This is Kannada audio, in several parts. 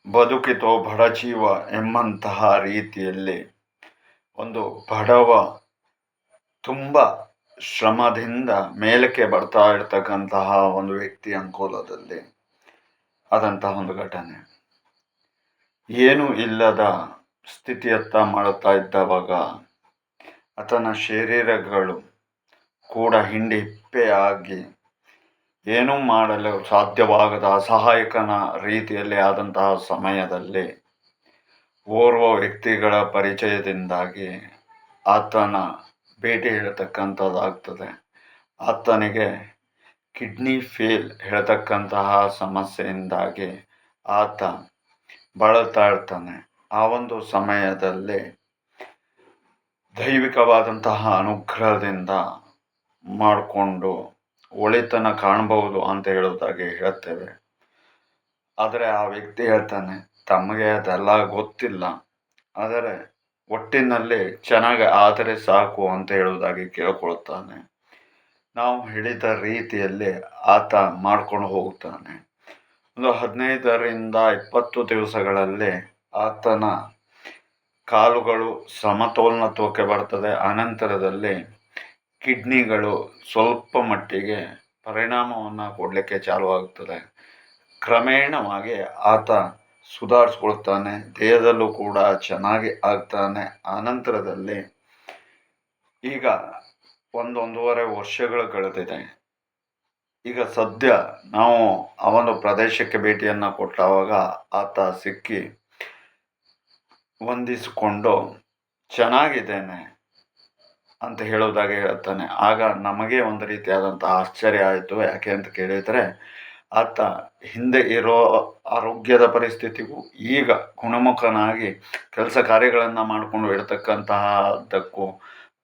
ಬದುಕಿತೋ ಬಡಜೀವ ಎಂಬಂತಹ ರೀತಿಯಲ್ಲಿ ಒಂದು ಬಡವ ತುಂಬ ಶ್ರಮದಿಂದ ಮೇಲಕ್ಕೆ ಬರ್ತಾ ಇರ್ತಕ್ಕಂತಹ ಒಂದು ವ್ಯಕ್ತಿ ಅನುಕೂಲದಲ್ಲಿ ಆದಂತಹ ಒಂದು ಘಟನೆ. ಏನೂ ಇಲ್ಲದ ಸ್ಥಿತಿಯತ್ತ ಮಾಡುತ್ತಾ ಇದ್ದವಾಗ ಆತನ ಶರೀರಗಳು ಕೂಡ ಹಿಪ್ಪೆಯಾಗಿ ಏನೂ ಮಾಡಲು ಸಾಧ್ಯವಾಗದ ಅಸಹಾಯಕನ ರೀತಿಯಲ್ಲಿ ಆದಂತಹ ಸಮಯದಲ್ಲಿ ಓರ್ವ ವ್ಯಕ್ತಿಗಳ ಪರಿಚಯದಿಂದಾಗಿ ಆತನ ಭೇಟಿ ಹೇಳ್ತಕ್ಕಂಥದ್ದಾಗ್ತದೆ. ಆತನಿಗೆ ಕಿಡ್ನಿ ಫೇಲ್ ಹೇಳ್ತಕ್ಕಂತಹ ಸಮಸ್ಯೆಯಿಂದಾಗಿ ಆತ ಬಳಲ್ತಾ ಇರ್ತಾನೆ. ಆ ಒಂದು ಸಮಯದಲ್ಲಿ ದೈವಿಕವಾದಂತಹ ಅನುಗ್ರಹದಿಂದ ಮಾಡಿಕೊಂಡು ಒಳಿತನ ಕಾಣಬಹುದು ಅಂತ ಹೇಳೋದಾಗಿ ಹೇಳ್ತೇವೆ. ಆದರೆ ಆ ವ್ಯಕ್ತಿ ಹೇಳ್ತಾನೆ, ತಮಗೆ ಅದೆಲ್ಲ ಗೊತ್ತಿಲ್ಲ, ಆದರೆ ಒಟ್ಟಿನಲ್ಲಿ ಚೆನ್ನಾಗಿ ಆದರೆ ಸಾಕು ಅಂತ ಹೇಳುವುದಾಗಿ ಕೇಳ್ಕೊಳ್ತಾನೆ. ನಾವು ಹೇಳಿದ ರೀತಿಯಲ್ಲಿ ಆತ ಮಾಡ್ಕೊಂಡು ಹೋಗ್ತಾನೆ. ಒಂದು 15ರಿಂದ 20 ದಿವಸಗಳಲ್ಲಿ ಆತನ ಕಾಲುಗಳು ಸಮತೋಲನತ್ವಕ್ಕೆ ಬರ್ತದೆ. ಅನಂತರದಲ್ಲಿ ಕಿಡ್ನಿಗಳು ಸ್ವಲ್ಪ ಮಟ್ಟಿಗೆ ಪರಿಣಾಮವನ್ನು ಕೊಡಲಿಕ್ಕೆ ಚಾಲುವಾಗ್ತದೆ. ಕ್ರಮೇಣವಾಗಿ ಆತ ಸುಧಾರಿಸ್ಕೊಳ್ತಾನೆ, ದೇಹದಲ್ಲೂ ಕೂಡ ಚೆನ್ನಾಗಿ ಆಗ್ತಾನೆ. ಆನಂತರದಲ್ಲಿ ಈಗ 1-1.5 ವರ್ಷಗಳು ಕಳೆದಿದೆ. ಈಗ ಸದ್ಯ ನಾವು ಆ ಒಂದು ಪ್ರದೇಶಕ್ಕೆ ಭೇಟಿಯನ್ನು ಕೊಟ್ಟಾಗ ಆತ ಸಿಕ್ಕಿ ವಂದಿಸಿಕೊಂಡು ಚೆನ್ನಾಗಿದ್ದೇನೆ ಅಂತ ಹೇಳೋದಾಗೆ ಹೇಳ್ತಾನೆ. ಆಗ ನಮಗೆ ಒಂದು ರೀತಿಯಾದಂತಹ ಆಶ್ಚರ್ಯ ಆಯಿತು. ಯಾಕೆ ಅಂತ ಕೇಳಿದರೆ ಆತ ಹಿಂದೆ ಇರೋ ಆರೋಗ್ಯದ ಪರಿಸ್ಥಿತಿಗೂ ಈಗ ಗುಣಮುಖನಾಗಿ ಕೆಲಸ ಕಾರ್ಯಗಳನ್ನು ಮಾಡಿಕೊಂಡು ಇಡ್ತಕ್ಕಂತಹದ್ದಕ್ಕೂ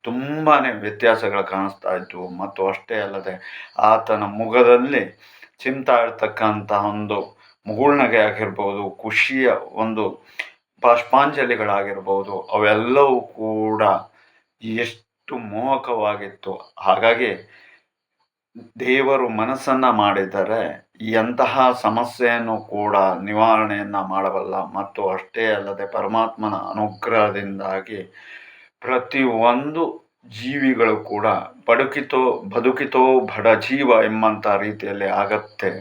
ತುಂಬಾ ವ್ಯತ್ಯಾಸಗಳು ಕಾಣಿಸ್ತಾ ಇದ್ವು. ಮತ್ತು ಅಷ್ಟೇ ಅಲ್ಲದೆ ಆತನ ಮುಖದಲ್ಲಿ ಚಿಮ್ತಾ ಇರ್ತಕ್ಕಂತಹ ಒಂದು ಮುಗುಳ್ನಗೆ ಆಗಿರ್ಬೋದು, ಖುಷಿಯ ಒಂದು ಬಾಷ್ಪಾಂಜಲಿಗಳಾಗಿರ್ಬೋದು, ಅವೆಲ್ಲವೂ ಕೂಡ ಎಷ್ಟು ಮೋಹಕವಾಗಿತ್ತು. ಹಾಗಾಗಿ ದೇವರು ಮನಸ್ಸನ್ನು ಮಾಡಿದರೆ ಎಂತಹ ಸಮಸ್ಯೆಯನ್ನು ಕೂಡ ನಿವಾರಣೆಯನ್ನು ಮಾಡಬಲ್ಲ. ಮತ್ತು ಅಷ್ಟೇ ಅಲ್ಲದೆ ಪರಮಾತ್ಮನ ಅನುಗ್ರಹದಿಂದಾಗಿ ಪ್ರತಿಯೊಂದು ಜೀವಿಗಳು ಕೂಡ ಬದುಕಿತೋ ಬಡ ಜೀವ ಎಂಬಂಥ ರೀತಿಯಲ್ಲಿ ಆಗತ್ತೆ.